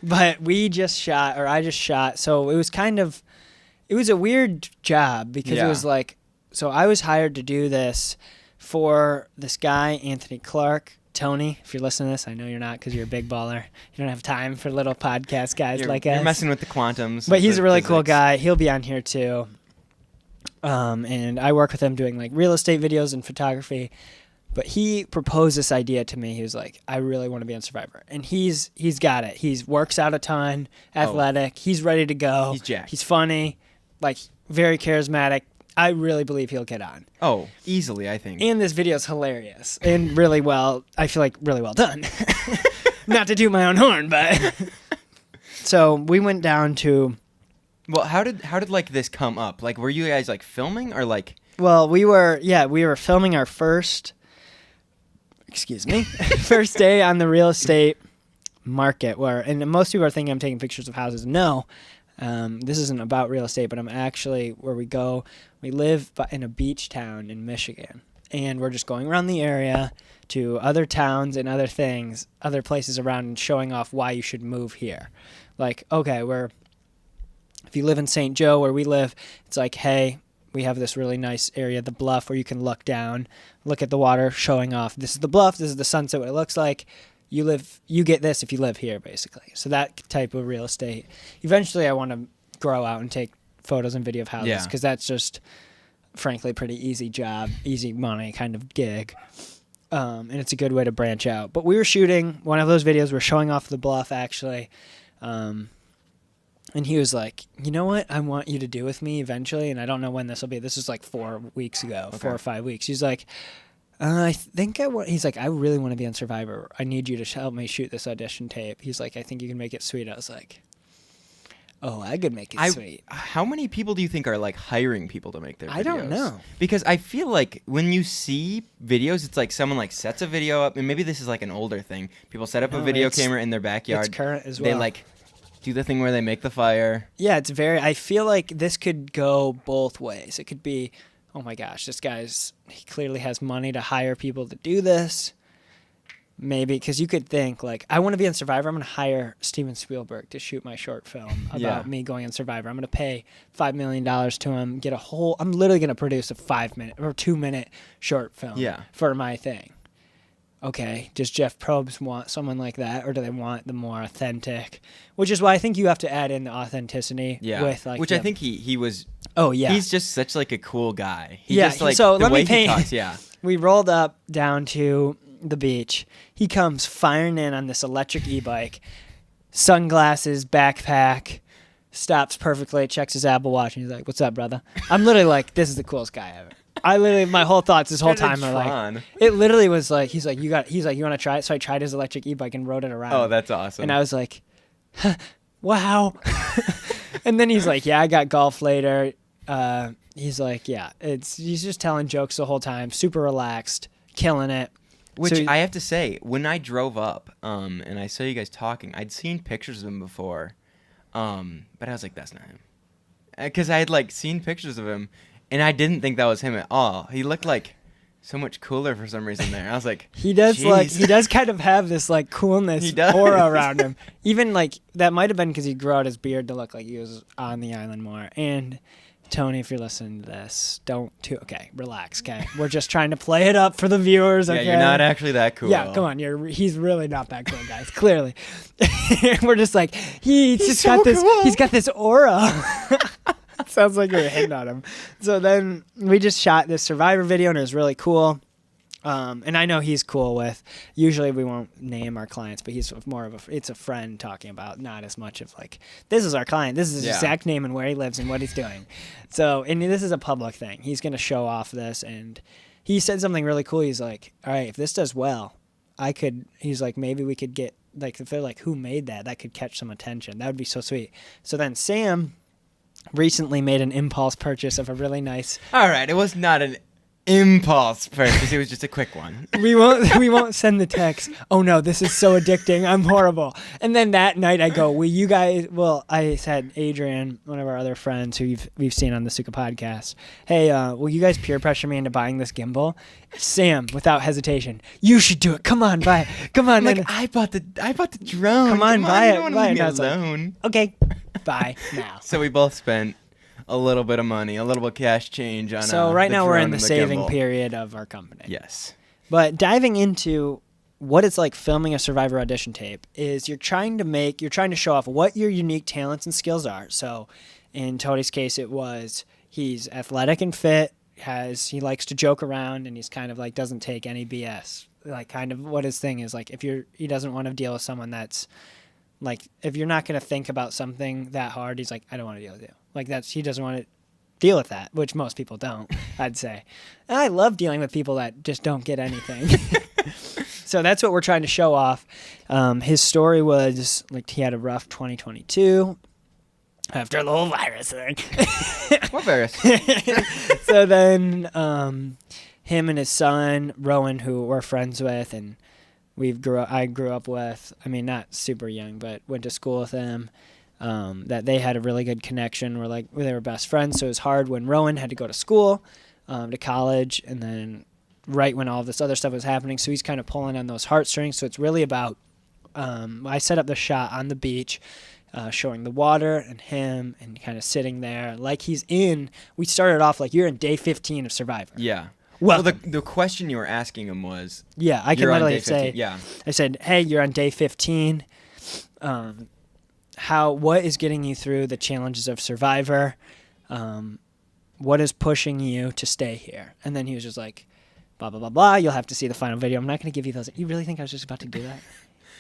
But I just shot. So it was a weird job because it was like, so I was hired to do this for this guy, Anthony Clark. Tony, if you're listening to this, I know you're not because you're a big baller. You don't have time for little podcast guys like us. You're messing with the quantums. But he's a really cool guy. He'll be on here too. And I work with him doing like real estate videos and photography. But he proposed this idea to me. He was like, I really want to be on Survivor. And he's got it. He works out a ton, athletic. He's ready to go. He's jacked. He's funny, like very charismatic. I really believe he'll get on. Oh, easily, I think. And this video is hilarious and really well, I feel like really well done. Not to toot my own horn, but. So we went down to. Well, how did like this come up? Like, were you guys like filming or like? Well, we were filming our first day on the real estate market and most people are thinking I'm taking pictures of houses. No, this isn't about real estate, but I'm actually where we live in a beach town in Michigan, and we're just going around the area to other towns and other places around and showing off why you should move here. Like, okay, if you live in St. Joe where we live, it's like, hey, we have this really nice area, the bluff, where you can look down, look at the water, showing off. This is the bluff. This is the sunset, what it looks like. You get this if you live here, basically. So that type of real estate. Eventually, I want to grow out and take photos and video of houses because that's just, frankly, pretty easy job, easy money kind of gig. And it's a good way to branch out. But we were shooting one of those videos. We're showing off the bluff, actually. And he was like, you know what I want you to do with me eventually? And I don't know when this will be. This was like 4 weeks ago, 4 or 5 weeks. He's like, he's like, I really want to be on Survivor. I need you to help me shoot this audition tape. He's like, I think you can make it sweet. I was like, oh, I could make it sweet. How many people do you think are like hiring people to make their videos? I don't know. Because I feel like when you see videos, it's like someone like sets a video up, and maybe this is like an older thing. People set up a video camera in their backyard. It's current as well. They like do the thing where they make the fire. Yeah, I feel like this could go both ways. It could be, oh my gosh, he clearly has money to hire people to do this. Maybe, because you could think, like, I want to be on Survivor. I'm going to hire Steven Spielberg to shoot my short film about me going on Survivor. I'm going to pay $5 million to him, I'm literally going to produce a 5-minute or 2-minute short film for my thing. Okay, does Jeff Probst want someone like that, or do they want the more authentic? Which is why I think you have to add in the authenticity with like. Which I think he was. Oh yeah, he's just such like a cool guy. So let me paint. He talks, We rolled up down to the beach. He comes firing in on this electric e-bike, sunglasses, backpack, stops perfectly, checks his Apple Watch, and he's like, "What's up, brother?" I'm literally like, "This is the coolest guy ever." My whole thoughts this whole time are like, it literally was like, he's like, you want to try it? So I tried his electric e-bike and rode it around. Oh, that's awesome. And I was like, wow. And then he's like, yeah, I got golf later. He's like, yeah, he's just telling jokes the whole time, super relaxed, killing it. Which I have to say, when I drove up, and I saw you guys talking, I'd seen pictures of him before, but I was like, that's not him. Because I had like seen pictures of him, and I didn't think that was him at all. He looked like so much cooler for some reason there. I was like, he does kind of have this like coolness aura around him. Even like that might have been because he grew out his beard to look like he was on the island more. And Tony, if you're listening to this, relax, okay? We're just trying to play it up for the viewers, okay? Yeah, you're not actually that cool. Yeah, come on, he's really not that cool, guys, clearly. We're just like, he's got this aura. Sounds like you're hitting on him. So then we just shot this Survivor video, and it was really cool. And I know he's cool with, usually we won't name our clients, but he's more of it's a friend talking about, not as much of like, this is our client, this is his exact name and where he lives and what he's doing. So, and this is a public thing. He's going to show off this, and he said something really cool. He's like, all right, if this does well, he's like, maybe we could get, like, if they're like, who made that? That could catch some attention. That would be so sweet. So then Sam recently made an impulse purchase of a really nice. All right, it was not an impulse purchase. It was just a quick one. We won't send the text. Oh no, this is so addicting. I'm horrible. And then that night I go, will you guys? Well, I said Adrian, one of our other friends who we've seen on the Suka podcast. Hey, will you guys peer pressure me into buying this gimbal? Sam, without hesitation, you should do it. Come on, buy it. Come on. Like, I bought the drone. Come on, buy you it. don't wanna Buy leave it. me And I was like, alone. okay, buy now. So we both spent a little bit of money, a little bit of cash change on. So right the now we're drone in the and saving gimbal. period of our company. Yes. But diving into what it's like filming a Survivor audition tape is you're trying to show off what your unique talents and skills are. So in Tody's case, it was he's athletic and fit, he likes to joke around, and he's kind of like doesn't take any BS. Like kind of what his thing is like he doesn't want to deal with someone that's like, if you're not going to think about something that hard, he's like, I don't want to deal with you. Like he doesn't want to deal with that, which most people don't, I'd say. And I love dealing with people that just don't get anything. So that's what we're trying to show off. His story was like he had a rough 2022 after the whole virus thing. What virus? So then him and his son, Rowan, who we're friends with, and I grew up with, I mean, not super young, but went to school with them. That they had a really good connection. They were best friends. So it was hard when Rowan had to go to school, to college, and then right when all this other stuff was happening. So he's kind of pulling on those heartstrings. So it's really about, I set up the shot on the beach, showing the water and him and kind of sitting there like we started off like you're in day 15 of Survivor. Yeah. Well, the question you were asking him was. Yeah, I can you're on literally day 15. say. Yeah. I said, hey, you're on day 15. What is getting you through the challenges of Survivor? What is pushing you to stay here? And then he was just like, blah, blah, blah, blah. You'll have to see the final video. I'm not going to give you those. You really think I was just about to do that?